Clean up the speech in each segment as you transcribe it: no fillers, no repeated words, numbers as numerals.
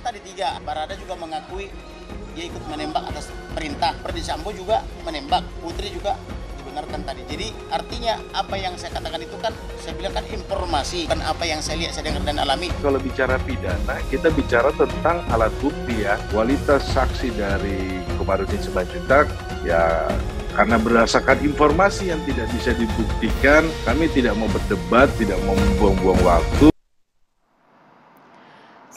tadi 3. Barada juga mengakui dia ikut menembak atas perintah. Ferdi Sambo juga menembak, Putri juga dibenarkan tadi. Jadi artinya apa yang saya katakan itu kan saya bilang kan informasi, kan apa yang saya lihat, saya dengar dan alami. Kalau bicara pidana, kita bicara tentang alat bukti ya. Kualitas saksi dari Komarudin Simanjuntak ya, karena berdasarkan informasi yang tidak bisa dibuktikan, kami tidak mau berdebat, tidak mau membuang-buang waktu.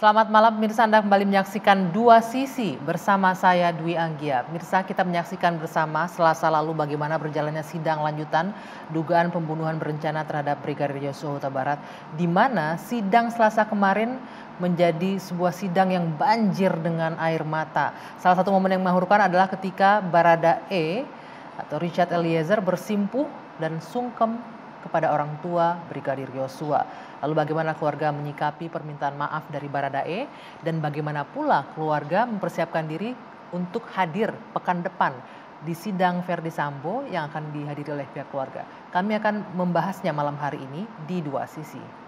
Selamat malam pemirsa, Anda kembali menyaksikan Dua Sisi bersama saya Dwi Anggia. Pemirsa, kita menyaksikan bersama Selasa lalu bagaimana berjalannya sidang lanjutan dugaan pembunuhan berencana terhadap Brigadir Yosua Huta Barat, di mana sidang Selasa kemarin menjadi sebuah sidang yang banjir dengan air mata. Salah satu momen yang mengharukan adalah ketika Baradae atau Richard Eliezer bersimpuh dan sungkem kepada orang tua Brigadir Yosua. Lalu bagaimana keluarga menyikapi permintaan maaf dari Baradae dan bagaimana pula keluarga mempersiapkan diri untuk hadir pekan depan di sidang Ferdi Sambo yang akan dihadiri oleh pihak keluarga. Kami akan membahasnya malam hari ini di Dua Sisi.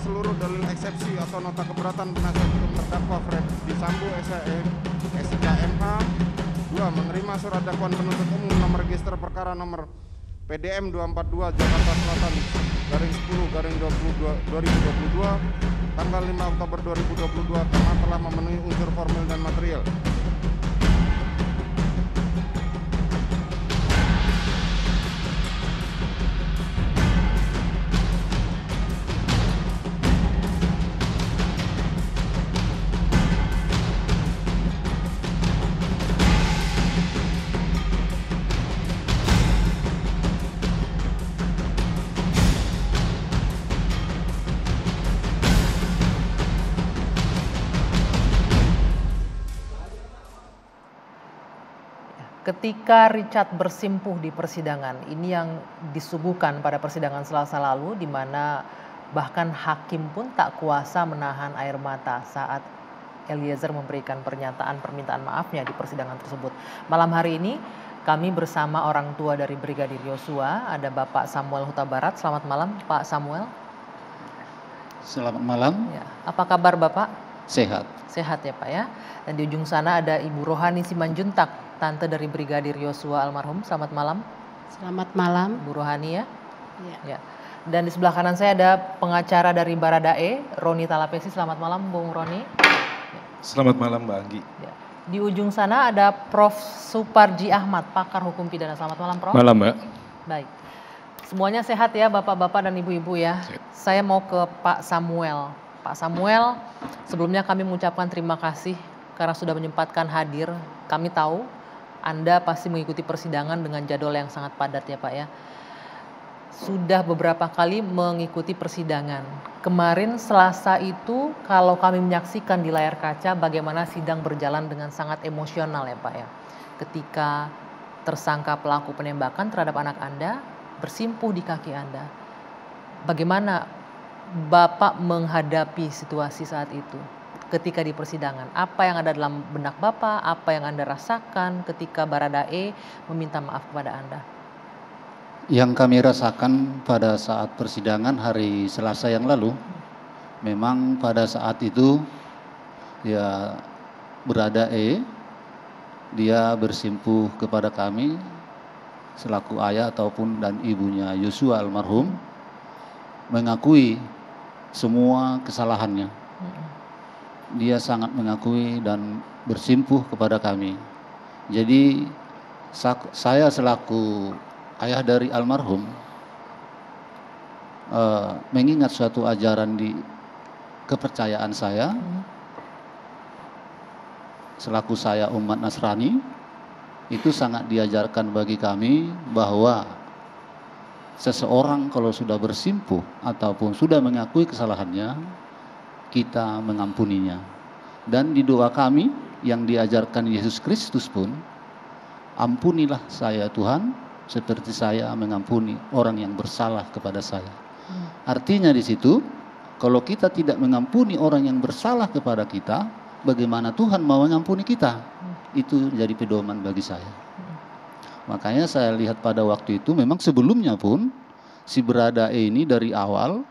Seluruh dalil eksepsi atau nota keberatan penasihat hukum terdakwa Ferdi Sambo SIKMH. 2. Menerima surat dakwaan penuntut umum nomor register perkara nomor PDM 242 Jakarta Selatan /10/2022 tanggal 5 Oktober 2022 karena telah memenuhi unsur formil dan material. Ketika Richard bersimpuh di persidangan, ini yang disuguhkan pada persidangan Selasa lalu, di mana bahkan hakim pun tak kuasa menahan air mata saat Eliezer memberikan pernyataan permintaan maafnya di persidangan tersebut. Malam hari ini kami bersama orang tua dari Brigadir Yosua, ada Bapak Samuel Huta Barat. Selamat malam Pak Samuel. Selamat malam. Ya, apa kabar Bapak? Sehat. Sehat ya Pak ya. Dan di ujung sana ada Ibu Rohani Simanjuntak, tante dari Brigadir Yosua almarhum. Selamat malam. Selamat malam. Bu Rohani ya. Ya. Dan di sebelah kanan saya ada pengacara dari Baradae, Roni Talapesi. Selamat malam Bung Roni. Selamat malam Mbak Anggi. Ya. Di ujung sana ada Prof. Suparji Ahmad, pakar hukum pidana. Selamat malam Prof. Malam Mbak. Baik. Semuanya sehat ya Bapak-bapak dan Ibu-ibu ya. Saya mau ke Pak Samuel. Pak Samuel, sebelumnya kami mengucapkan terima kasih karena sudah menyempatkan hadir. Kami tahu Anda pasti mengikuti persidangan dengan jadwal yang sangat padat ya Pak ya. Sudah beberapa kali mengikuti persidangan. Kemarin Selasa itu kalau kami menyaksikan di layar kaca bagaimana sidang berjalan dengan sangat emosional ya Pak ya. Ketika tersangka pelaku penembakan terhadap anak Anda bersimpuh di kaki Anda. Bagaimana Bapak menghadapi situasi saat itu ketika di persidangan? Apa yang ada dalam benak Bapak? Apa yang Anda rasakan ketika Baradae meminta maaf kepada Anda? Yang kami rasakan pada saat persidangan hari Selasa yang lalu, memang pada saat itu ya Baradae dia bersimpuh kepada kami selaku ayah ataupun dan ibunya Yosua almarhum, mengakui semua kesalahannya. Dia sangat mengakui dan bersimpuh kepada kami. Jadi saya selaku ayah dari almarhum mengingat suatu ajaran di kepercayaan saya selaku saya umat Nasrani, itu sangat diajarkan bagi kami bahwa seseorang kalau sudah bersimpuh ataupun sudah mengakui kesalahannya, kita mengampuninya. Dan di doa kami yang diajarkan Yesus Kristus pun, ampunilah saya Tuhan, seperti saya mengampuni orang yang bersalah kepada saya. Artinya di situ, kalau kita tidak mengampuni orang yang bersalah kepada kita, bagaimana Tuhan mau mengampuni kita? Itu jadi pedoman bagi saya. Makanya saya lihat pada waktu itu memang sebelumnya pun si Baradae ini dari awal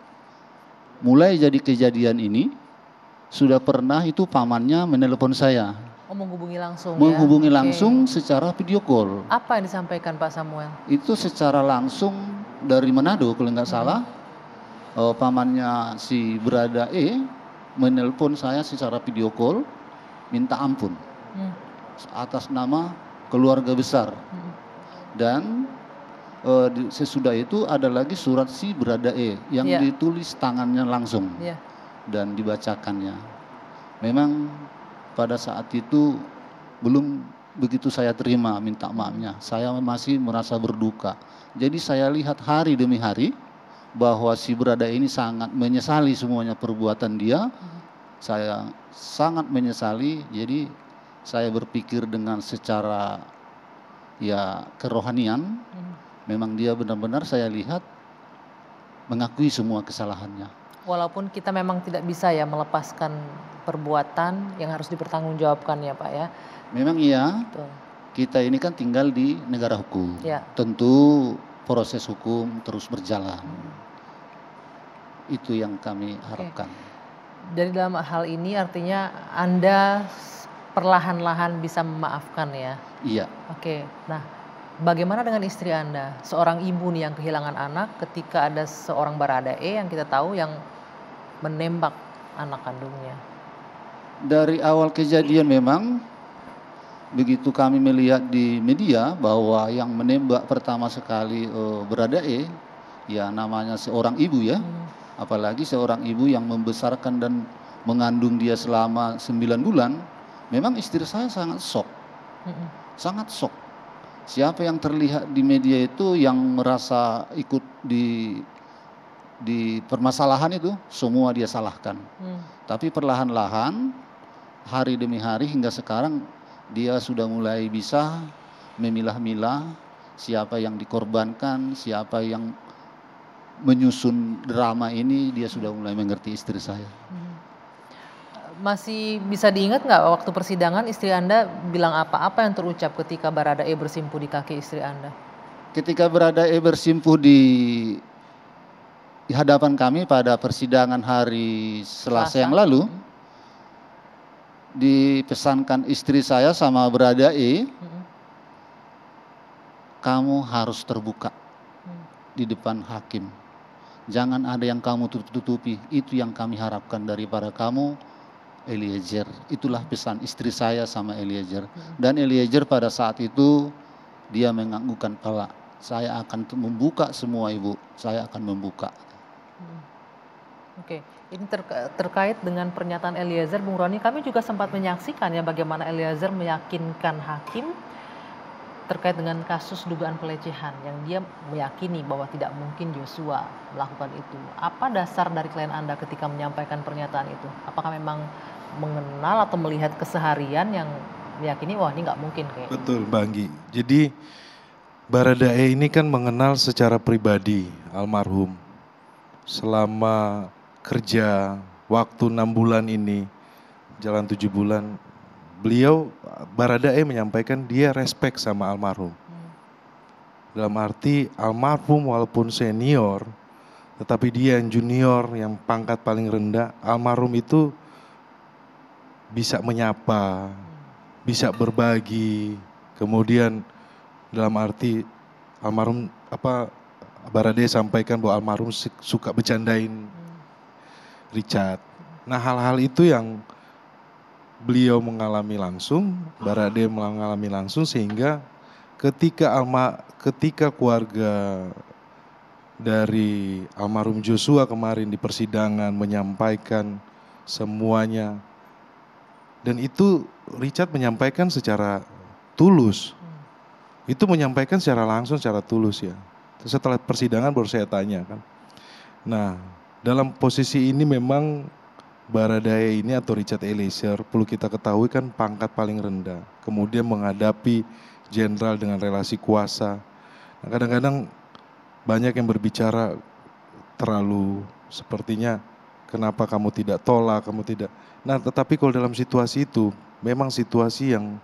mulai jadi kejadian ini sudah pernah itu pamannya menelpon saya. Menghubungi langsung menghubungi ya? langsung Oke. secara video call. Apa yang disampaikan Pak Samuel? Itu secara langsung dari Manado kalau nggak salah. Pamannya si Baradae menelpon saya secara video call minta ampun atas nama keluarga besar. Dan sesudah itu ada lagi surat si Baradae yang ditulis tangannya langsung dan dibacakannya. Memang pada saat itu belum begitu saya terima minta maafnya. Saya masih merasa berduka. Jadi saya lihat hari demi hari bahwa si Baradae ini sangat menyesali semuanya perbuatan dia. Saya sangat menyesali. Jadi saya berpikir dengan secara kerohanian, memang dia benar-benar saya lihat mengakui semua kesalahannya. Walaupun kita memang tidak bisa ya melepaskan perbuatan yang harus dipertanggungjawabkan ya Pak ya. Memang iya. Betul. Kita ini kan tinggal di negara hukum. Ya. Tentu proses hukum terus berjalan. Itu yang kami harapkan. Dari dalam hal ini artinya Anda perlahan-lahan bisa memaafkan ya? Iya. Oke, nah bagaimana dengan istri Anda? Seorang ibu nih yang kehilangan anak ketika ada seorang Baradae yang kita tahu yang menembak anak kandungnya. Dari awal kejadian memang begitu kami melihat di media bahwa yang menembak pertama sekali Baradae ya namanya seorang ibu ya. Apalagi seorang ibu yang membesarkan dan mengandung dia selama 9 bulan. Memang istri saya sangat shock. Sangat shock. Siapa yang terlihat di media itu yang merasa ikut di permasalahan itu, semua dia salahkan. Tapi perlahan-lahan, hari demi hari hingga sekarang, dia sudah mulai bisa memilah-milah siapa yang dikorbankan, siapa yang menyusun drama ini, dia sudah mulai mengerti istri saya. Masih bisa diingat nggak waktu persidangan istri Anda bilang apa yang terucap ketika Baradae bersimpuh di kaki istri Anda? Ketika Baradae bersimpuh di hadapan kami pada persidangan hari Selasa yang lalu, dipesankan istri saya sama Baradae, kamu harus terbuka di depan hakim. Jangan ada yang kamu tutupi, itu yang kami harapkan daripada kamu, Eliezer. Itulah pesan istri saya sama Eliezer. Dan Eliezer pada saat itu dia menganggukkan kepala. Saya akan membuka semua ibu. Saya akan membuka. Oke, ini terkait dengan pernyataan Eliezer, Bung Roni, kami juga sempat menyaksikan ya bagaimana Eliezer meyakinkan hakim terkait dengan kasus dugaan pelecehan yang dia meyakini bahwa tidak mungkin Joshua melakukan itu. Apa dasar dari klien Anda ketika menyampaikan pernyataan itu? Apakah memang mengenal atau melihat keseharian yang meyakini wah ini nggak mungkin kayak? Betul, Mbak Anggi. Jadi Baradae ini kan mengenal secara pribadi almarhum. Selama kerja waktu 6 bulan ini, jalan 7 bulan, beliau Baradae menyampaikan dia respect sama almarhum. Dalam arti almarhum walaupun senior, tetapi dia yang junior, yang pangkat paling rendah, almarhum itu bisa menyapa, bisa berbagi. Kemudian dalam arti almarhum Baradae sampaikan bahwa almarhum suka bercandain Richard. Nah hal-hal itu yang beliau mengalami langsung, Baradae mengalami langsung sehingga ketika keluarga dari almarhum Joshua kemarin di persidangan menyampaikan semuanya, dan itu Richard menyampaikan secara tulus, itu menyampaikan secara langsung, secara tulus ya. Setelah persidangan baru saya tanya kan. Nah, dalam posisi ini memang Baradae ini atau Richard Eliezer perlu kita ketahui kan pangkat paling rendah. Kemudian menghadapi jenderal dengan relasi kuasa. Nah, kadang-kadang banyak yang berbicara terlalu sepertinya kenapa kamu tidak tolak, kamu tidak. Nah, tetapi kalau dalam situasi itu memang situasi yang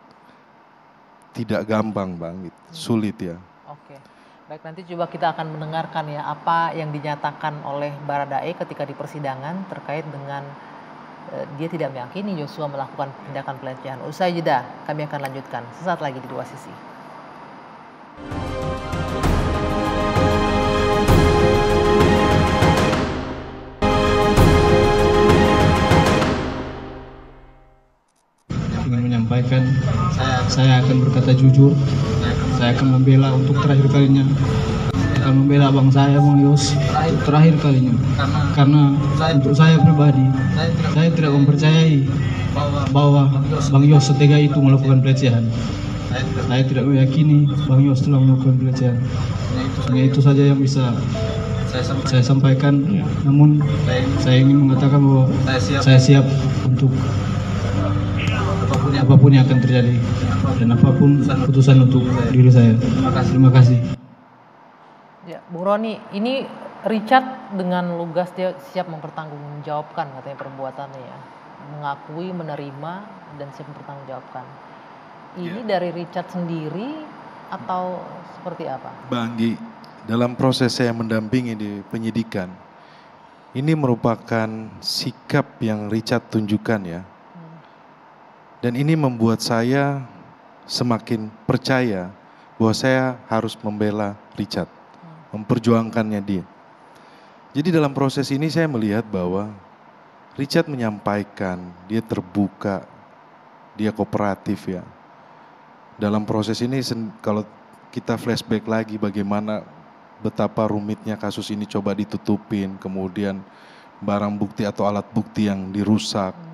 tidak gampang Bang, sulit ya. Oke. Baik, nanti coba kita akan mendengarkan ya apa yang dinyatakan oleh Baradae ketika di persidangan terkait dengan dia tidak meyakini Joshua melakukan tindakan pelecehan. Usai jeda, kami akan lanjutkan sesaat lagi di Dua Sisi. Ingin menyampaikan, saya akan berkata jujur, saya akan membela untuk terakhir kalinya, akan membela bang saya, Bang Yos, untuk terakhir kalinya, karena untuk saya pribadi, saya tidak mempercayai bahwa Bang Yos setega itu melakukan pelecehan. Saya tidak meyakini Bang Yos telah melakukan pelecehan. Hanya itu saja yang bisa saya sampaikan, namun saya ingin mengatakan bahwa saya siap untuk apapun yang akan terjadi dan apapun keputusan untuk diri saya. Terima kasih. Ya, Bung Roni, ini Richard dengan lugas dia siap mempertanggungjawabkan katanya perbuatannya ya. Mengakui, menerima, dan siap mempertanggungjawabkan. Ini dari Richard sendiri atau seperti apa? Bang Gi, dalam proses saya mendampingi di penyidikan, ini merupakan sikap yang Richard tunjukkan ya. Dan ini membuat saya semakin percaya bahwa saya harus membela Richard, memperjuangkannya dia. Jadi dalam proses ini saya melihat bahwa Richard menyampaikan, dia terbuka, dia kooperatif ya. Dalam proses ini kalau kita flashback lagi bagaimana betapa rumitnya kasus ini coba ditutupin, kemudian barang bukti atau alat bukti yang dirusak.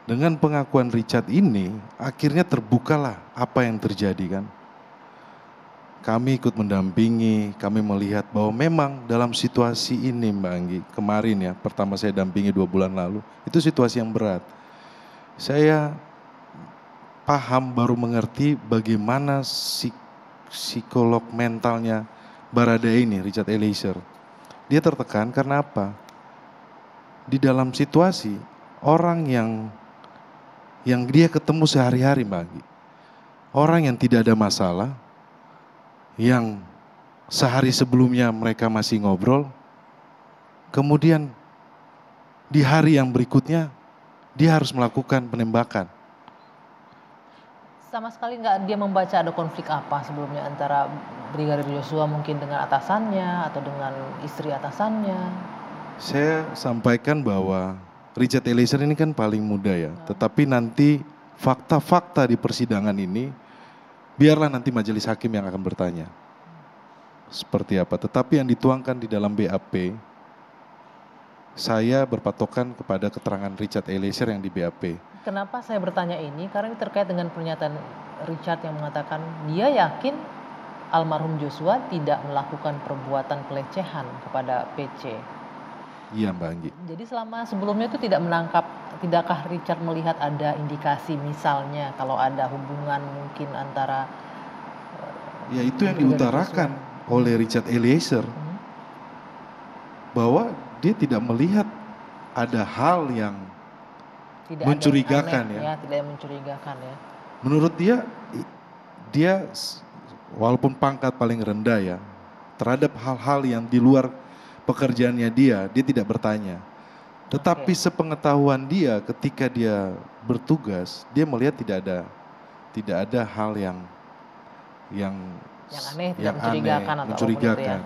Dengan pengakuan Richard ini, akhirnya terbukalah apa yang terjadi kan. Kami ikut mendampingi, kami melihat bahwa memang dalam situasi ini Mbak Anggi, kemarin ya, pertama saya dampingi 2 bulan lalu, itu situasi yang berat. Saya paham baru mengerti bagaimana psikolog mentalnya Baradae ini, Richard Eliezer. Dia tertekan karena apa? Di dalam situasi orang yang dia ketemu sehari-hari Mbak Anggi. Orang yang tidak ada masalah, yang sehari sebelumnya mereka masih ngobrol, kemudian di hari yang berikutnya dia harus melakukan penembakan. Sama sekali nggak dia membaca ada konflik apa sebelumnya antara Brigadir Joshua mungkin dengan atasannya atau dengan istri atasannya? Saya sampaikan bahwa Richard Eliezer ini kan paling muda ya, tetapi nanti fakta-fakta di persidangan ini biarlah nanti majelis hakim yang akan bertanya seperti apa. Tetapi yang dituangkan di dalam BAP, saya berpatokan kepada keterangan Richard Eliezer yang di BAP. Kenapa saya bertanya ini? Karena ini terkait dengan pernyataan Richard yang mengatakan dia yakin almarhum Joshua tidak melakukan perbuatan pelecehan kepada PC. Iya Mbak Anggi. Jadi selama sebelumnya itu tidak menangkap, tidakkah Richard melihat ada indikasi misalnya kalau ada hubungan mungkin antara ya itu yang diutarakan oleh Richard Eliezer bahwa dia tidak melihat ada hal yang tidak mencurigakan aneh, ya. Tidak mencurigakan ya. Menurut dia walaupun pangkat paling rendah ya, terhadap hal-hal yang di luar pekerjaannya dia tidak bertanya. Tetapi sepengetahuan dia ketika dia bertugas, dia melihat tidak ada hal yang aneh, tidak mencurigakan atau mencurigakan.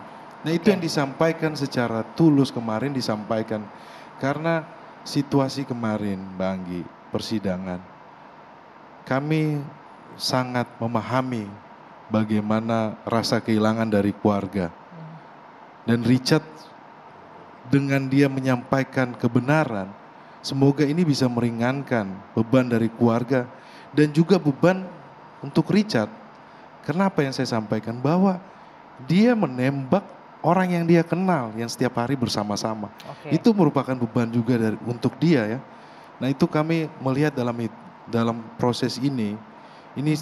Nah itu yang disampaikan secara tulus kemarin disampaikan karena situasi kemarin Mbak Anggi, persidangan. Kami sangat memahami bagaimana rasa kehilangan dari keluarga. Dan Richard dengan dia menyampaikan kebenaran, semoga ini bisa meringankan beban dari keluarga dan juga beban untuk Richard. Kenapa yang saya sampaikan? Bahwa dia menembak orang yang dia kenal, yang setiap hari bersama-sama. Itu merupakan beban juga untuk dia ya. Nah itu kami melihat dalam proses ini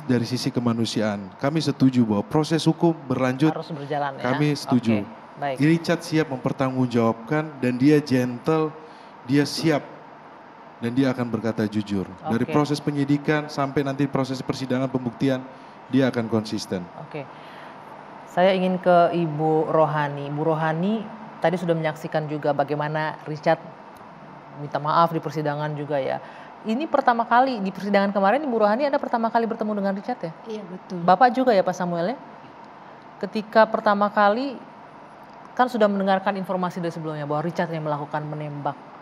dari sisi kemanusiaan. Kami setuju bahwa proses hukum berlanjut. Harus berjalan ya. Kami setuju. Baik. Richard siap mempertanggungjawabkan dan dia gentle, dia siap dan dia akan berkata jujur. Dari proses penyidikan sampai nanti proses persidangan pembuktian, dia akan konsisten. Saya ingin ke Ibu Rohani. Ibu Rohani tadi sudah menyaksikan juga bagaimana Richard minta maaf di persidangan juga ya. Ini pertama kali di persidangan kemarin Ibu Rohani Anda pertama kali bertemu dengan Richard ya? Iya betul. Bapak juga ya Pak Samuel ya? Ketika pertama kali kan sudah mendengarkan informasi dari sebelumnya bahwa Richard yang melakukan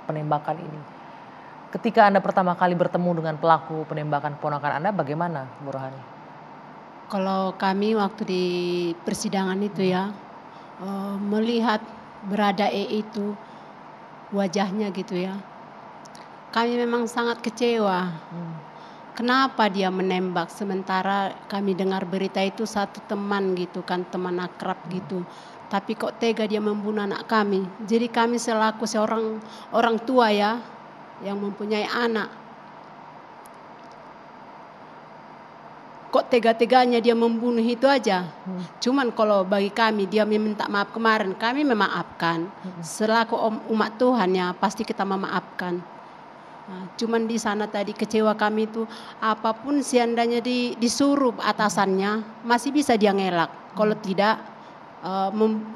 penembakan ini. Ketika Anda pertama kali bertemu dengan pelaku penembakan keponakan Anda, bagaimana Bu Rohani? Kalau kami waktu di persidangan itu ya, melihat berada itu wajahnya gitu ya, kami memang sangat kecewa. Kenapa dia menembak sementara kami dengar berita itu satu teman gitu kan, teman akrab gitu. Tapi kok tega dia membunuh anak kami. Jadi kami selaku seorang orang tua ya, yang mempunyai anak, kok tega-teganya dia membunuh itu aja. Cuman kalau bagi kami dia meminta maaf kemarin, kami memaafkan. Selaku umat Tuhan ya pasti kita memaafkan. Nah, cuman di sana tadi kecewa kami itu apapun seandainya disuruh atasannya masih bisa dia ngelak. Kalau tidak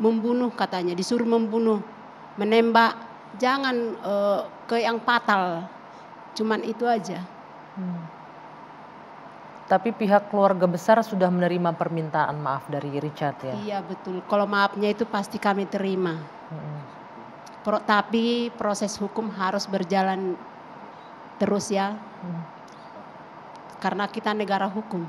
membunuh katanya, disuruh membunuh, menembak, jangan ke yang fatal. Cuman itu aja. Tapi pihak keluarga besar sudah menerima permintaan maaf dari Richard ya? Iya betul, kalau maafnya itu pasti kami terima. Tapi proses hukum harus berjalan terus ya. Karena kita negara hukum.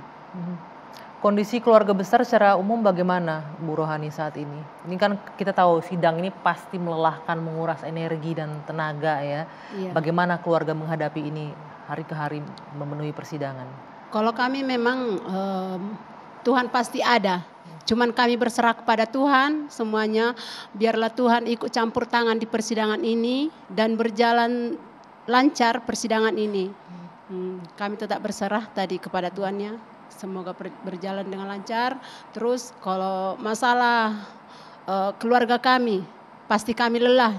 Kondisi keluarga besar secara umum bagaimana Bu Rohani saat ini? Ini kan kita tahu sidang ini pasti melelahkan, menguras energi dan tenaga ya. Iya. Bagaimana keluarga menghadapi ini hari ke hari memenuhi persidangan? Kalau kami memang Tuhan pasti ada. Cuman kami berserah kepada Tuhan semuanya. Biarlah Tuhan ikut campur tangan di persidangan ini dan berjalan lancar persidangan ini. Kami tetap berserah tadi kepada Tuhan ya. Semoga berjalan dengan lancar. Terus kalau masalah keluarga kami, pasti kami lelah.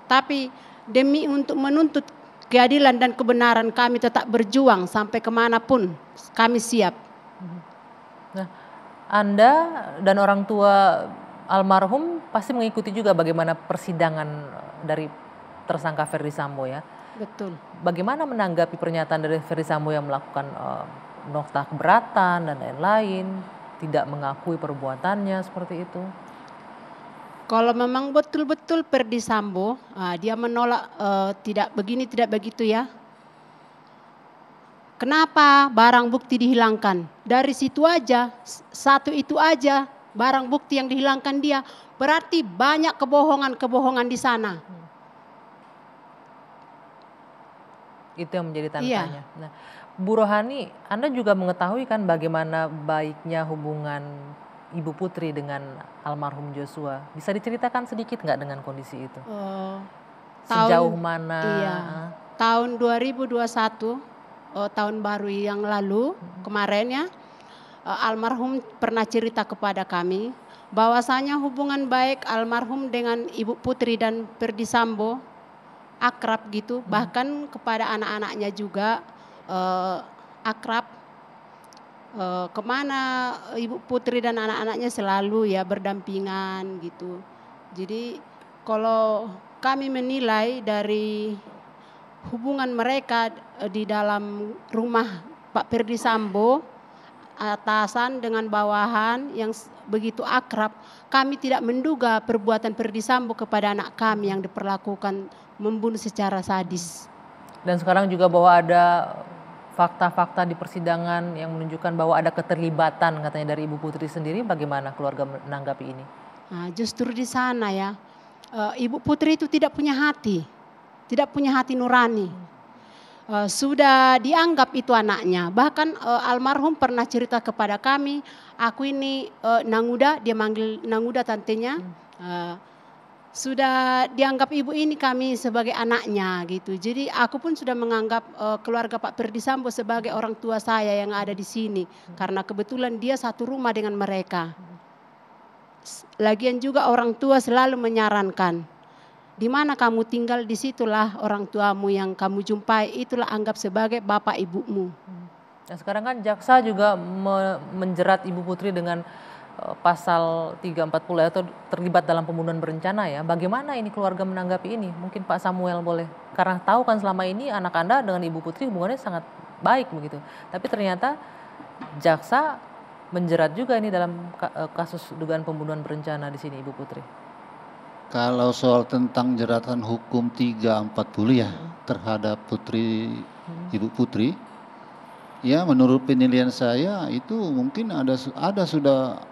Tapi demi untuk menuntut keadilan dan kebenaran kami tetap berjuang sampai kemanapun kami siap. Nah, Anda dan orang tua almarhum pasti mengikuti juga bagaimana persidangan dari tersangka Ferdy Sambo ya? Betul. Bagaimana menanggapi pernyataan dari Ferdy Sambo yang melakukan nota keberatan dan lain-lain, tidak mengakui perbuatannya seperti itu? Kalau memang betul-betul Ferdy Sambo, dia menolak tidak begini, tidak begitu ya. Kenapa barang bukti dihilangkan? Dari situ aja, satu itu aja barang bukti yang dihilangkan dia. Berarti banyak kebohongan-kebohongan di sana. Itu yang menjadi tanda Iya. tanya. Nah, Bu Rohani, Anda juga mengetahui kan bagaimana baiknya hubungan Ibu Putri dengan almarhum Joshua. Bisa diceritakan sedikit nggak dengan kondisi itu? Sejauh mana? Iya, tahun 2021, tahun baru yang lalu, kemarin ya, almarhum pernah cerita kepada kami bahwasanya hubungan baik almarhum dengan Ibu Putri dan Ferdy Sambo akrab gitu, bahkan kepada anak-anaknya juga akrab. Kemana Ibu Putri dan anak-anaknya selalu ya berdampingan gitu. Jadi kalau kami menilai dari hubungan mereka di dalam rumah Pak Ferdy Sambo, atasan dengan bawahan yang begitu akrab, kami tidak menduga perbuatan Ferdy Sambo kepada anak kami yang diperlakukan membunuh secara sadis. Dan sekarang juga bahwa ada fakta-fakta di persidangan yang menunjukkan bahwa ada keterlibatan katanya dari Ibu Putri sendiri. Bagaimana keluarga menanggapi ini? Nah, justru di sana ya, Ibu Putri itu tidak punya hati nurani. sudah dianggap itu anaknya. Bahkan almarhum pernah cerita kepada kami, aku ini Nanguda, dia manggil Nanguda tantenya, sudah dianggap ibu ini kami sebagai anaknya gitu. Jadi aku pun sudah menganggap keluarga Pak Ferdisambo sebagai orang tua saya yang ada di sini. Karena kebetulan dia satu rumah dengan mereka. Lagian juga orang tua selalu menyarankan, di mana kamu tinggal di situlah orang tuamu yang kamu jumpai, itulah anggap sebagai bapak ibumu. Nah, sekarang kan jaksa juga menjerat Ibu Putri dengan pasal 340 atau terlibat dalam pembunuhan berencana ya. Bagaimana ini keluarga menanggapi ini? Mungkin Pak Samuel boleh. Karena tahu kan selama ini anak Anda dengan Ibu Putri hubungannya sangat baik begitu. Tapi ternyata jaksa menjerat juga ini dalam kasus dugaan pembunuhan berencana di sini Ibu Putri. Kalau soal tentang jeratan hukum 340 ya terhadap Ibu Putri, ya menurut penilaian saya itu mungkin ada sudah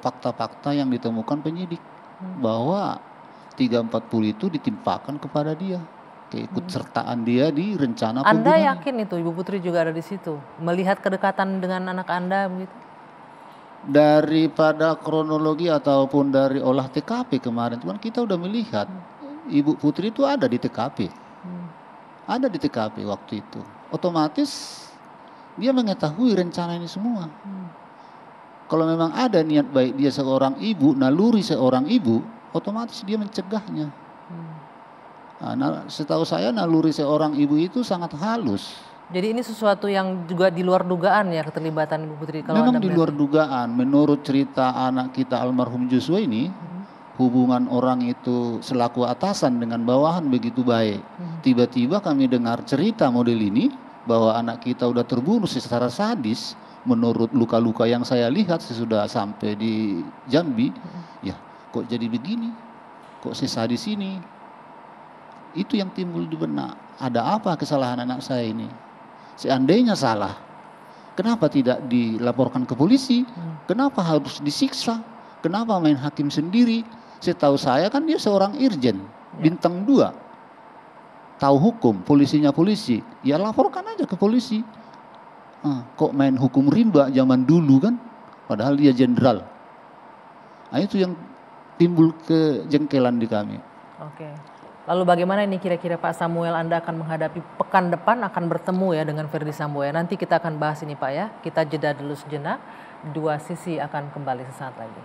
fakta-fakta yang ditemukan penyidik bahwa 340 itu ditimpakan kepada dia, keikutsertaan dia di rencana pembunuhan. Anda yakin itu Ibu Putri juga ada di situ, melihat kedekatan dengan anak Anda begitu? Daripada kronologi ataupun dari olah TKP kemarin, kan kita udah melihat Ibu Putri itu ada di TKP, ada di TKP waktu itu. Otomatis dia mengetahui rencana ini semua. Kalau memang ada niat baik dia seorang ibu, naluri seorang ibu, otomatis dia mencegahnya. Nah, setahu saya naluri seorang ibu itu sangat halus. Jadi ini sesuatu yang juga di luar dugaan ya keterlibatan Ibu Putri. Kalau memang di luar dugaan. Menurut cerita anak kita almarhum Joshua ini, hubungan orang itu selaku atasan dengan bawahan begitu baik. Tiba-tiba kami dengar cerita model ini bahwa anak kita udah terbunuh secara sadis. Menurut luka-luka yang saya lihat sesudah sampai di Jambi, ya kok jadi begini, kok sesadis ini. Itu yang timbul di benak. Ada apa kesalahan anak saya ini? Seandainya salah, kenapa tidak dilaporkan ke polisi? Kenapa harus disiksa? Kenapa main hakim sendiri? Setahu saya kan dia seorang irjen, bintang 2. Tahu hukum, polisinya polisi. Ya laporkan aja ke polisi. Kok main hukum rimba zaman dulu kan? Padahal dia jenderal. Nah, itu yang timbul kejengkelan di kami. Oke. Lalu bagaimana ini kira-kira Pak Samuel, Anda akan menghadapi pekan depan akan bertemu ya dengan Ferdisambo ya. Nanti kita akan bahas ini Pak ya. Kita jeda dulu sejenak. Dua Sisi akan kembali sesaat lagi.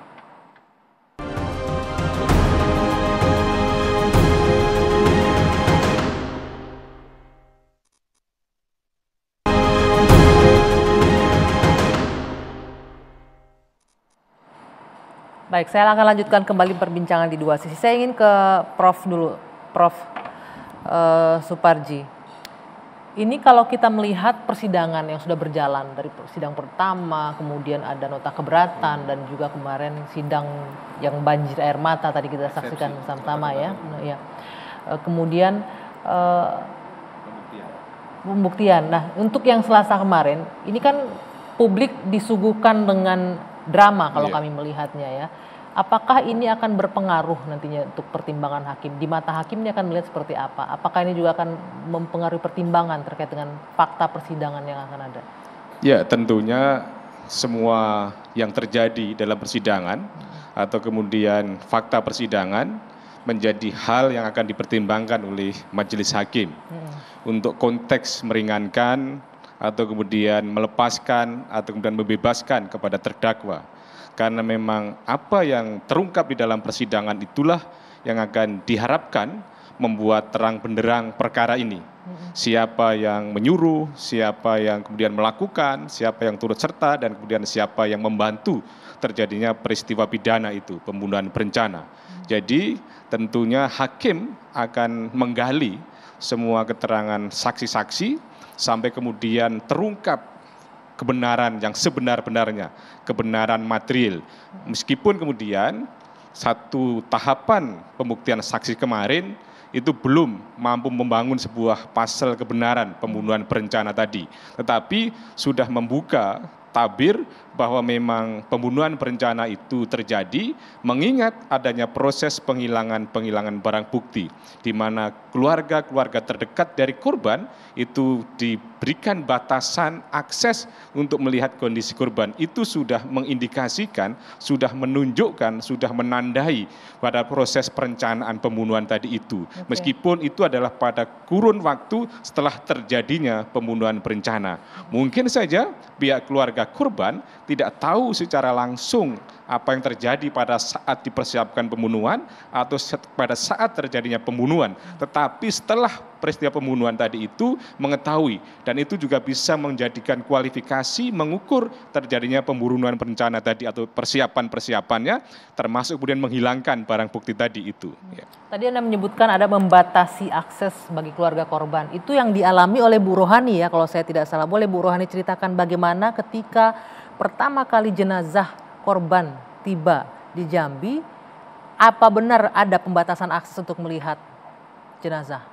Baik, saya akan lanjutkan kembali perbincangan di Dua Sisi. Saya ingin ke Prof dulu, Prof Suparji. Ini kalau kita melihat persidangan yang sudah berjalan dari sidang pertama, kemudian ada nota keberatan dan juga kemarin sidang yang banjir air mata tadi kita saksikan bersama-sama ya. Kemudian pembuktian. Nah, untuk yang Selasa kemarin, ini kan publik disuguhkan dengan drama kalau kami melihatnya ya. Apakah ini akan berpengaruh nantinya untuk pertimbangan hakim? Di mata hakim ini akan melihat seperti apa? Apakah ini juga akan mempengaruhi pertimbangan terkait dengan fakta persidangan yang akan ada? Ya, tentunya semua yang terjadi dalam persidangan atau kemudian fakta persidangan menjadi hal yang akan dipertimbangkan oleh majelis hakim untuk konteks meringankan atau kemudian melepaskan atau kemudian membebaskan kepada terdakwa. Karena memang apa yang terungkap di dalam persidangan itulah yang akan diharapkan membuat terang benderang perkara ini. Siapa yang menyuruh, siapa yang kemudian melakukan, siapa yang turut serta, dan kemudian siapa yang membantu terjadinya peristiwa pidana itu, pembunuhan berencana. Jadi tentunya hakim akan menggali semua keterangan saksi-saksi sampai kemudian terungkap kebenaran yang sebenar-benarnya, kebenaran material. Meskipun kemudian satu tahapan pembuktian saksi kemarin itu belum mampu membangun sebuah pasal kebenaran pembunuhan berencana tadi. Tetapi sudah membuka tabir bahwa memang pembunuhan berencana itu terjadi mengingat adanya proses penghilangan barang bukti, di mana keluarga terdekat dari korban itu diberikan batasan akses untuk melihat kondisi korban. Itu sudah mengindikasikan, sudah menunjukkan, sudah menandai pada proses perencanaan pembunuhan tadi itu. Meskipun itu adalah pada kurun waktu setelah terjadinya pembunuhan berencana. Mungkin saja pihak keluarga korban tidak tahu secara langsung apa yang terjadi pada saat dipersiapkan pembunuhan atau pada saat terjadinya pembunuhan. Tetapi setelah peristiwa pembunuhan tadi itu mengetahui, dan itu juga bisa menjadikan kualifikasi mengukur terjadinya pembunuhan berencana tadi atau persiapan-persiapannya, termasuk kemudian menghilangkan barang bukti tadi itu. Tadi Anda menyebutkan ada membatasi akses bagi keluarga korban. Itu yang dialami oleh Bu Rohani ya, kalau saya tidak salah. Boleh Bu Rohani ceritakan bagaimana ketika pertama kali jenazah korban tiba di Jambi, apa benar ada pembatasan akses untuk melihat jenazah?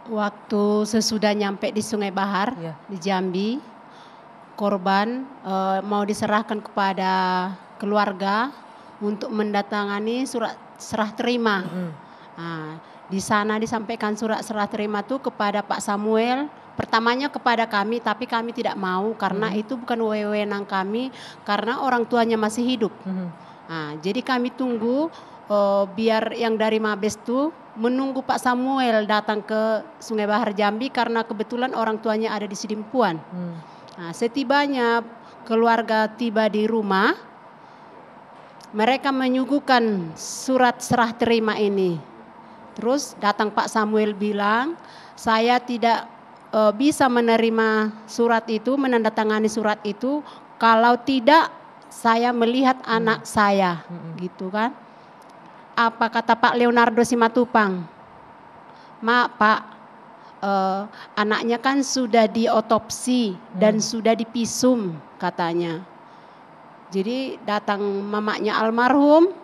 Waktu sesudah nyampe di Sungai Bahar di Jambi, korban mau diserahkan kepada keluarga untuk mendatangani surat serah terima. Nah, di sana disampaikan surat serah terima itu kepada Pak Samuel. Pertamanya kepada kami, tapi kami tidak mau karena itu bukan wewenang kami, karena orang tuanya masih hidup. Nah, jadi kami tunggu biar yang dari Mabes itu menunggu Pak Samuel datang ke Sungai Bahar Jambi karena kebetulan orang tuanya ada di Sidimpuan. Nah, setibanya keluarga tiba di rumah, mereka menyuguhkan surat serah terima ini. Terus datang Pak Samuel bilang, saya tidak bisa menerima surat itu, menandatangani surat itu, kalau tidak saya melihat anak saya, gitu kan. Apa kata Pak Leonardo Simatupang? Pak, anaknya kan sudah diotopsi dan sudah dipisum katanya. Jadi datang mamanya almarhum,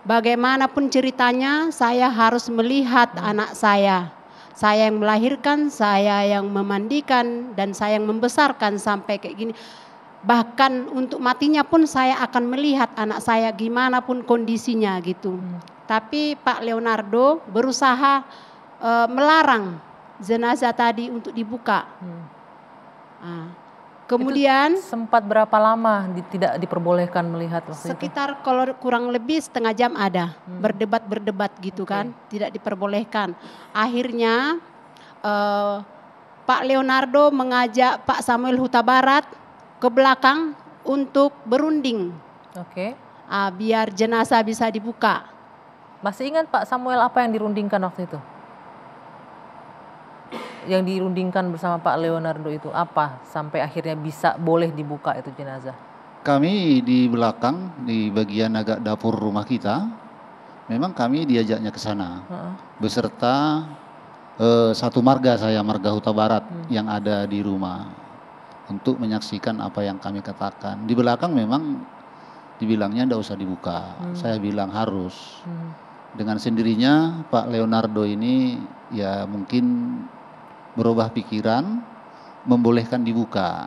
bagaimanapun ceritanya saya harus melihat anak saya. Saya yang melahirkan, saya yang memandikan, dan saya yang membesarkan sampai kayak gini. Bahkan untuk matinya pun saya akan melihat anak saya gimana pun kondisinya gitu. Tapi Pak Leonardo berusaha melarang jenazah tadi untuk dibuka. Kemudian itu sempat berapa lama tidak diperbolehkan melihat waktu sekitar kalau kurang lebih setengah jam ada berdebat gitu kan, tidak diperbolehkan. Akhirnya Pak Leonardo mengajak Pak Samuel Huta Barat ke belakang untuk berunding. Biar jenazah bisa dibuka. Masih ingat Pak Samuel apa yang dirundingkan waktu itu? Yang dirundingkan bersama Pak Leonardo itu apa sampai akhirnya bisa boleh dibuka itu jenazah? Kami di belakang di bagian agak dapur rumah kita, memang kami diajaknya ke sana beserta satu marga saya, marga Huta Barat yang ada di rumah untuk menyaksikan apa yang kami katakan. Di belakang memang dibilangnya tidak usah dibuka, saya bilang harus. Dengan sendirinya Pak Leonardo ini ya mungkin berubah pikiran, membolehkan dibuka.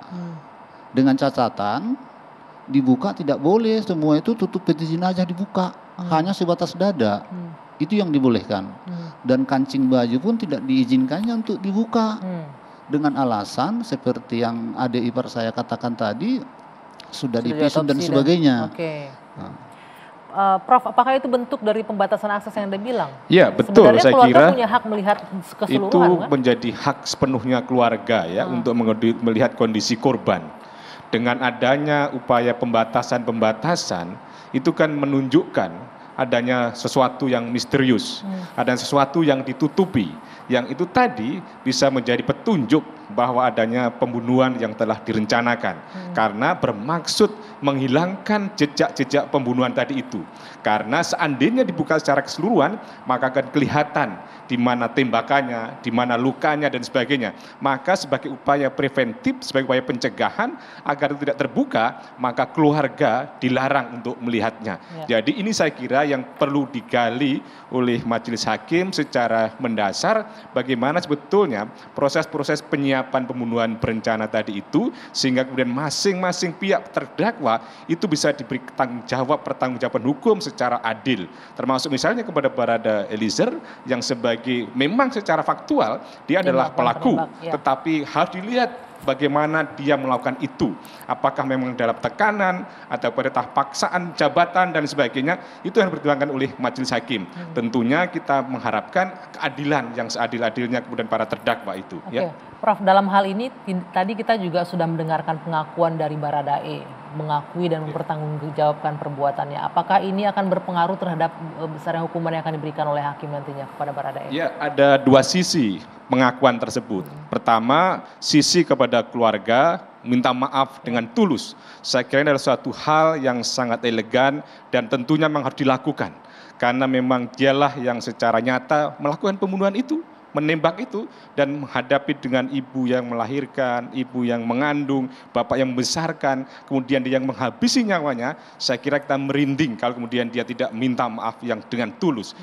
Dengan catatan, dibuka tidak boleh, semua itu tutup peti jenazah dibuka, hanya sebatas dada. Itu yang dibolehkan. Dan kancing baju pun tidak diizinkannya untuk dibuka. Dengan alasan seperti yang adik ipar saya katakan tadi, sudah dipisum dan sebagainya. Prof, apakah itu bentuk dari pembatasan akses yang Anda bilang? Ya, betul. Sebenarnya saya keluarga kira punya hak melihat keseluruhan, itu kan? menjadi hak sepenuhnya keluarga ya untuk melihat kondisi korban. Dengan adanya upaya pembatasan itu kan menunjukkan adanya sesuatu yang misterius, ada sesuatu yang ditutupi, yang itu tadi bisa menjadi petunjuk bahwa adanya pembunuhan yang telah direncanakan karena bermaksud menghilangkan jejak-jejak pembunuhan tadi itu. Karena seandainya dibuka secara keseluruhan, maka akan kelihatan di mana tembakannya, di mana lukanya dan sebagainya. Maka sebagai upaya preventif, sebagai upaya pencegahan agar itu tidak terbuka, maka keluarga dilarang untuk melihatnya. Jadi ini saya kira saya yang perlu digali oleh majelis hakim secara mendasar bagaimana sebetulnya proses-proses penyiapan pembunuhan berencana tadi itu sehingga kemudian masing-masing pihak terdakwa itu bisa diberi pertanggungjawaban hukum secara adil. Termasuk misalnya kepada Barada Eliezer yang sebagai memang secara faktual dia adalah pelaku, tetapi harus dilihat bagaimana dia melakukan itu. Apakah memang dalam tekanan atau pada paksaan jabatan dan sebagainya, itu yang dipertimbangkan oleh majelis hakim. Tentunya kita mengharapkan keadilan yang seadil-adilnya kemudian para terdakwa itu. Ya. Prof, dalam hal ini tadi kita juga sudah mendengarkan pengakuan dari Baradae, mengakui dan mempertanggungjawabkan perbuatannya. Apakah ini akan berpengaruh terhadap besarnya hukuman yang akan diberikan oleh hakim nantinya kepada Baradae? Ya, ada dua sisi pengakuan tersebut. Pertama, sisi kepada keluarga minta maaf dengan tulus. Saya kira ini adalah suatu hal yang sangat elegan dan tentunya memang harus dilakukan. Karena memang dialah yang secara nyata melakukan pembunuhan itu, menembak itu, dan menghadapi dengan ibu yang melahirkan, ibu yang mengandung, bapak yang membesarkan, kemudian dia yang menghabisi nyawanya. Saya kira kita merinding kalau kemudian dia tidak minta maaf yang dengan tulus.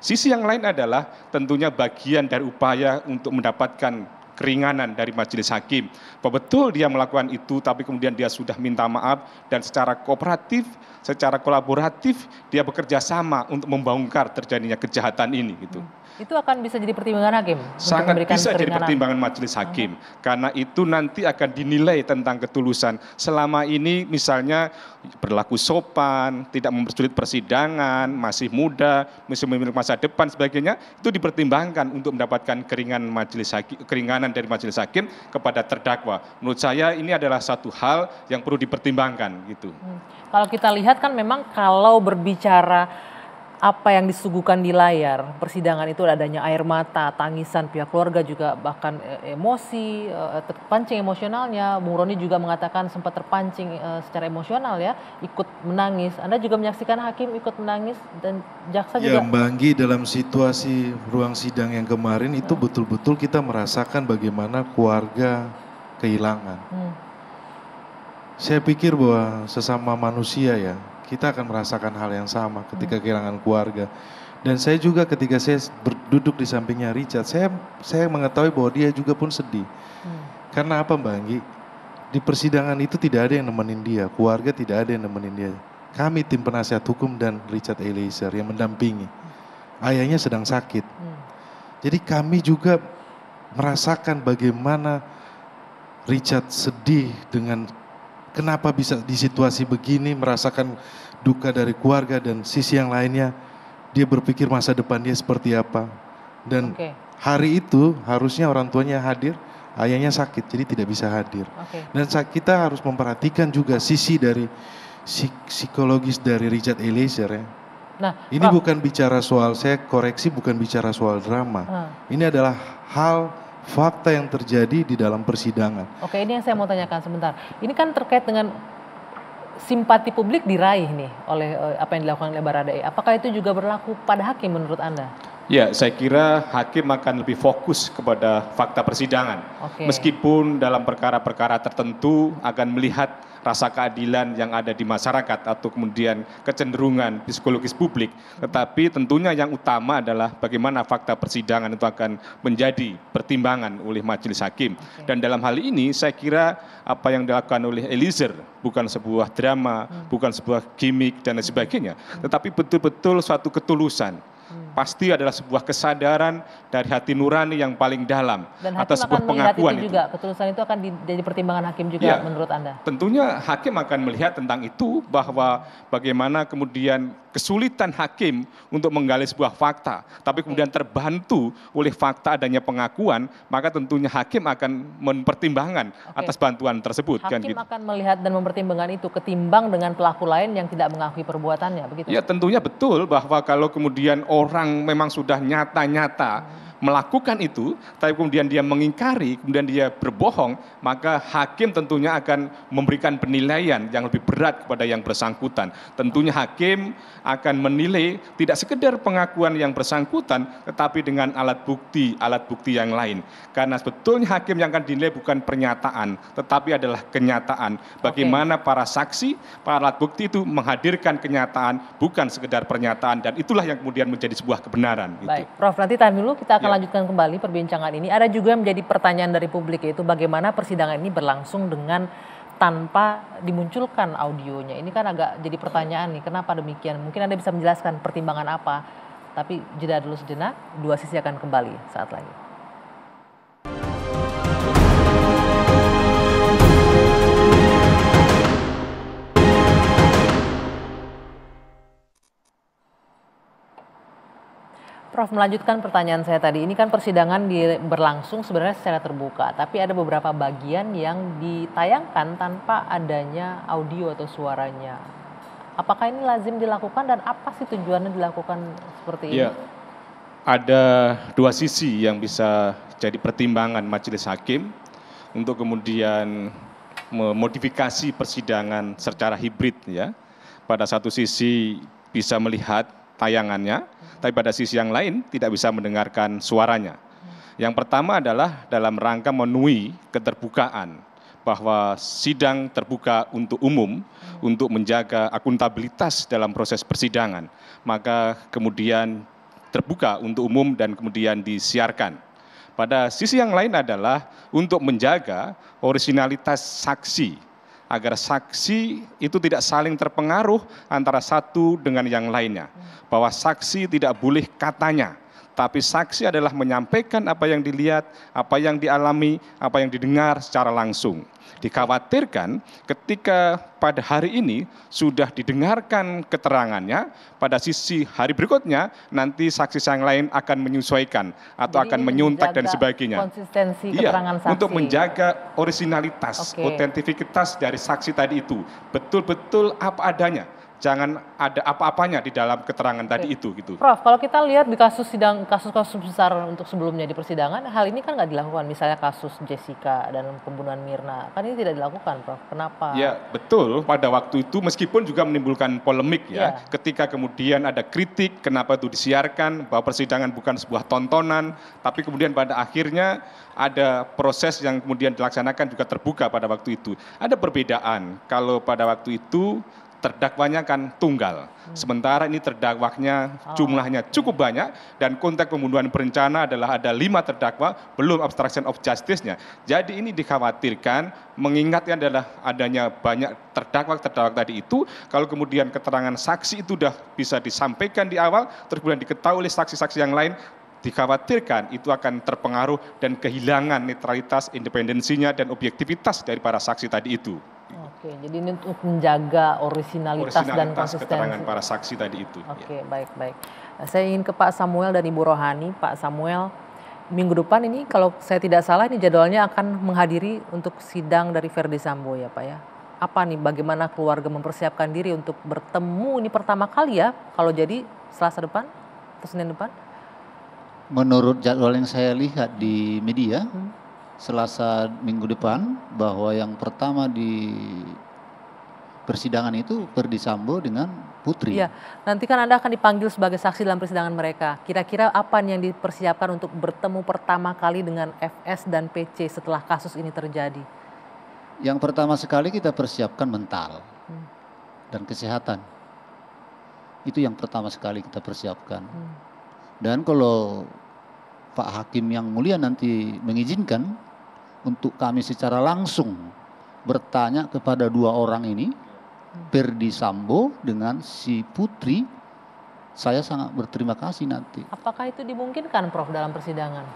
Sisi yang lain adalah tentunya bagian dari upaya untuk mendapatkan keringanan dari majelis hakim. Bahwa betul dia melakukan itu, tapi kemudian dia sudah minta maaf dan secara kooperatif, secara kolaboratif dia bekerja sama untuk membongkar terjadinya kejahatan ini gitu. Itu akan bisa jadi pertimbangan hakim? Sangat bisa jadi pertimbangan majelis hakim. Karena itu nanti akan dinilai tentang ketulusan. Selama ini misalnya berlaku sopan, tidak mempersulit persidangan, masih muda, masih memiliki masa depan sebagainya, itu dipertimbangkan untuk mendapatkan keringanan dari majelis hakim kepada terdakwa. Menurut saya ini adalah satu hal yang perlu dipertimbangkan gitu. Kalau kita lihat kan memang kalau berbicara apa yang disuguhkan di layar persidangan itu adanya air mata, tangisan pihak keluarga juga bahkan emosi, terpancing emosionalnya. Bung Roni juga mengatakan sempat terpancing secara emosional ya, ikut menangis. Anda juga menyaksikan hakim ikut menangis dan jaksa juga. Ya Mbak Anggi, dalam situasi ruang sidang yang kemarin itu betul-betul kita merasakan bagaimana keluarga kehilangan. Saya pikir bahwa sesama manusia ya, kita akan merasakan hal yang sama ketika kehilangan keluarga. Dan saya juga ketika saya duduk di sampingnya Richard, saya mengetahui bahwa dia juga pun sedih. Karena apa Mbak Anggi? Di persidangan itu tidak ada yang nemenin dia, keluarga tidak ada yang nemenin dia. Kami tim penasihat hukum dan Richard Eliezer yang mendampingi. Ayahnya sedang sakit. Jadi kami juga merasakan bagaimana Richard sedih dengan kenapa bisa di situasi begini, merasakan duka dari keluarga dan sisi yang lainnya dia berpikir masa depan dia seperti apa. Dan hari itu harusnya orang tuanya hadir, ayahnya sakit jadi tidak bisa hadir. Dan kita harus memperhatikan juga sisi dari psikologis dari Richard Eliezer ya. Nah, ini bukan bicara soal, saya koreksi, bukan bicara soal drama. Ini adalah hal fakta yang terjadi di dalam persidangan. Oke, ini yang saya mau tanyakan sebentar. Ini kan terkait dengan simpati publik diraih nih oleh apa yang dilakukan oleh Baradae. Apakah itu juga berlaku pada hakim menurut Anda? Ya, saya kira hakim akan lebih fokus kepada fakta persidangan. Meskipun dalam perkara-perkara tertentu akan melihat rasa keadilan yang ada di masyarakat atau kemudian kecenderungan psikologis publik. Tetapi tentunya yang utama adalah bagaimana fakta persidangan itu akan menjadi pertimbangan oleh majelis hakim. Dan dalam hal ini saya kira apa yang dilakukan oleh Eliezer bukan sebuah drama, bukan sebuah gimmick dan lain sebagainya. Tetapi betul-betul suatu ketulusan. Pasti adalah sebuah kesadaran dari hati nurani yang paling dalam atas sebuah pengakuan itu. Juga ketulusan itu akan jadi pertimbangan hakim juga menurut Anda? Tentunya hakim akan melihat tentang itu bahwa bagaimana kemudian kesulitan hakim untuk menggali sebuah fakta, tapi kemudian terbantu oleh fakta adanya pengakuan, maka tentunya hakim akan mempertimbangkan atas bantuan tersebut. Hakim akan melihat dan mempertimbangkan itu ketimbang dengan pelaku lain yang tidak mengakui perbuatannya, begitu? Ya tentunya betul bahwa kalau kemudian orang memang sudah nyata-nyata melakukan itu, tapi kemudian dia mengingkari, kemudian dia berbohong, maka hakim tentunya akan memberikan penilaian yang lebih berat kepada yang bersangkutan. Tentunya hakim akan menilai tidak sekedar pengakuan yang bersangkutan, tetapi dengan alat bukti yang lain. Karena sebetulnya hakim yang akan dinilai bukan pernyataan, tetapi adalah kenyataan. Bagaimana para saksi, para alat bukti itu menghadirkan kenyataan, bukan sekedar pernyataan, dan itulah yang kemudian menjadi sebuah kebenaran. Baik, Prof, nanti tahan dulu, kita akan lanjutkan kembali perbincangan ini. Ada juga yang menjadi pertanyaan dari publik, yaitu bagaimana persidangan ini berlangsung dengan tanpa dimunculkan audionya. Ini kan agak jadi pertanyaan nih, kenapa demikian? Mungkin Anda bisa menjelaskan pertimbangan apa, tapi jeda dulu sejenak, dua sisi akan kembali saat lagi. Prof, melanjutkan pertanyaan saya tadi, ini kan persidangan berlangsung sebenarnya secara terbuka, tapi ada beberapa bagian yang ditayangkan tanpa adanya audio atau suaranya. Apakah ini lazim dilakukan dan apa sih tujuannya dilakukan seperti ini? Ya, ada dua sisi yang bisa jadi pertimbangan majelis hakim untuk kemudian memodifikasi persidangan secara hibrid ya. Pada satu sisi bisa melihat tayangannya, tapi pada sisi yang lain tidak bisa mendengarkan suaranya. Yang pertama adalah dalam rangka memenuhi keterbukaan, bahwa sidang terbuka untuk umum, untuk menjaga akuntabilitas dalam proses persidangan, maka kemudian terbuka untuk umum dan kemudian disiarkan. Pada sisi yang lain adalah untuk menjaga originalitas saksi, agar saksi itu tidak saling terpengaruh antara satu dengan yang lainnya. Bahwa saksi tidak boleh katanya, tapi saksi adalah menyampaikan apa yang dilihat, apa yang dialami, apa yang didengar secara langsung. Dikhawatirkan ketika pada hari ini sudah didengarkan keterangannya, pada sisi hari berikutnya nanti saksi yang lain akan menyesuaikan atau Jadi akan menyuntak dan sebagainya. Konsistensi keterangan saksi. Untuk menjaga originalitas, otentivitas dari saksi tadi itu. Betul-betul apa adanya. Jangan ada apa-apanya di dalam keterangan tadi itu gitu. Prof, kalau kita lihat di kasus-kasus besar untuk sebelumnya di persidangan, hal ini kan nggak dilakukan. Misalnya kasus Jessica dan pembunuhan Mirna, kan ini tidak dilakukan, Prof. Kenapa? Ya betul, pada waktu itu meskipun juga menimbulkan polemik ya, ketika kemudian ada kritik kenapa itu disiarkan, bahwa persidangan bukan sebuah tontonan, tapi kemudian pada akhirnya ada proses yang kemudian dilaksanakan juga terbuka pada waktu itu. Ada perbedaan, kalau pada waktu itu terdakwanya kan tunggal, sementara ini terdakwanya jumlahnya cukup banyak dan konteks pembunuhan berencana adalah ada 5 terdakwa, belum obstruction of justice-nya. Jadi ini dikhawatirkan mengingatnya adalah adanya banyak terdakwa tadi itu, kalau kemudian keterangan saksi itu sudah bisa disampaikan di awal, terus kemudian diketahui oleh saksi-saksi yang lain, dikhawatirkan itu akan terpengaruh dan kehilangan netralitas, independensinya dan objektivitas dari para saksi tadi itu. Oke, jadi ini untuk menjaga originalitas dan konsistensi keterangan para saksi tadi itu. Oke, baik. Nah, saya ingin ke Pak Samuel dan Ibu Rohani. Pak Samuel, minggu depan ini kalau saya tidak salah ini jadwalnya akan menghadiri untuk sidang dari Verdi Sambo ya Pak ya. Apa nih, bagaimana keluarga mempersiapkan diri untuk bertemu ini pertama kali ya, kalau jadi Selasa depan atau Senin depan? Menurut jadwal yang saya lihat di media, Selasa minggu depan, bahwa yang pertama di persidangan itu Verdi Sambo dengan Putri. Iya, nanti kan Anda akan dipanggil sebagai saksi dalam persidangan mereka. Kira-kira apa yang dipersiapkan untuk bertemu pertama kali dengan FS dan PC setelah kasus ini terjadi? Yang pertama sekali kita persiapkan mental dan kesehatan. Itu yang pertama sekali kita persiapkan. Dan kalau Pak Hakim yang mulia nanti mengizinkan untuk kami secara langsung bertanya kepada 2 orang ini, Verdi Sambo dengan si Putri, saya sangat berterima kasih nanti. Apakah itu dimungkinkan, Prof, dalam persidangan?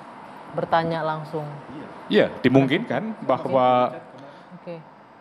Bertanya langsung? Iya, dimungkinkan bahwa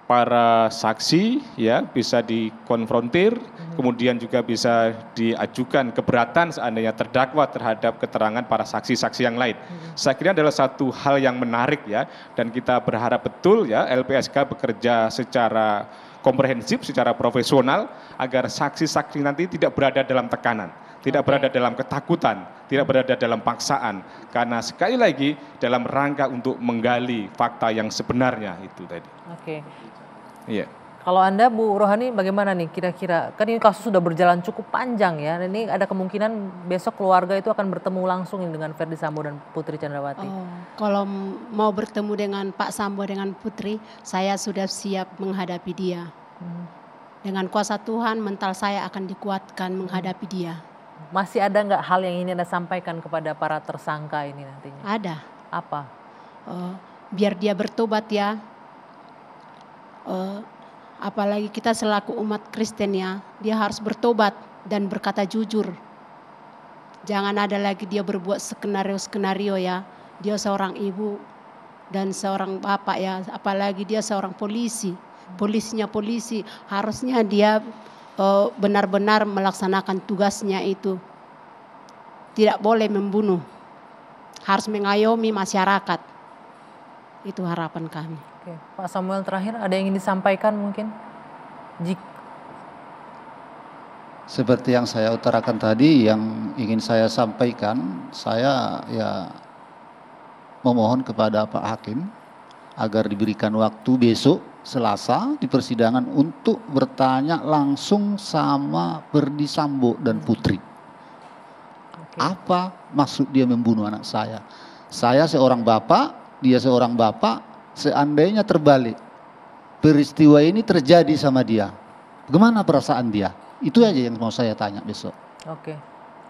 para saksi ya bisa dikonfrontir, kemudian juga bisa diajukan keberatan seandainya terdakwa terhadap keterangan para saksi-saksi yang lain. Saya kira adalah satu hal yang menarik ya, dan kita berharap betul ya LPSK bekerja secara komprehensif, secara profesional agar saksi-saksi nanti tidak berada dalam tekanan. tidak berada dalam ketakutan, tidak berada dalam paksaan. Karena sekali lagi dalam rangka untuk menggali fakta yang sebenarnya itu tadi. Oke. Iya. Kalau Anda Bu Rohani bagaimana nih kira-kira? Kan ini kasus sudah berjalan cukup panjang ya. Dan ini ada kemungkinan besok keluarga itu akan bertemu langsung dengan Ferdy Sambo dan Putri Candrawati. Kalau mau bertemu dengan Pak Sambo dengan Putri, saya sudah siap menghadapi dia. Dengan kuasa Tuhan, mental saya akan dikuatkan menghadapi dia. Masih ada nggak hal yang ingin Anda sampaikan kepada para tersangka ini nantinya? Ada. Apa? Biar dia bertobat ya. Apalagi kita selaku umat Kristen ya, dia harus bertobat dan berkata jujur. Jangan ada lagi dia berbuat skenario-skenario ya. Dia seorang ibu dan seorang bapak ya, apalagi dia seorang polisi. Polisinya polisi, harusnya dia benar-benar melaksanakan tugasnya itu. Tidak boleh membunuh, harus mengayomi masyarakat. Itu harapan kami. Oke, Pak Samuel terakhir ada yang ingin disampaikan mungkin? Seperti yang saya utarakan tadi, yang ingin saya sampaikan, saya ya memohon kepada Pak Hakim agar diberikan waktu besok Selasa di persidangan untuk bertanya langsung sama Ferdy Sambo dan Putri. Apa maksud dia membunuh anak saya? Saya seorang bapak, dia seorang bapak, seandainya terbalik peristiwa ini terjadi sama dia, bagaimana perasaan dia? Itu aja yang mau saya tanya besok. Oke.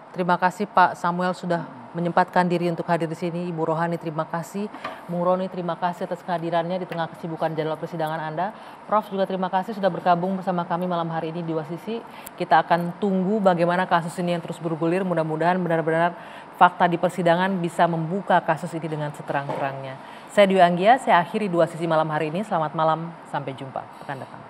Terima kasih Pak Samuel sudah menyempatkan diri untuk hadir di sini. Ibu Rohani terima kasih. Bung Roni terima kasih atas kehadirannya di tengah kesibukan jadwal persidangan Anda. Prof juga terima kasih sudah bergabung bersama kami malam hari ini di Dua Sisi. Kita akan tunggu bagaimana kasus ini yang terus bergulir. Mudah-mudahan benar-benar fakta di persidangan bisa membuka kasus ini dengan seterang-terangnya. Saya Dwi Anggia, saya akhiri Dua Sisi malam hari ini. Selamat malam, sampai jumpa pekan depan.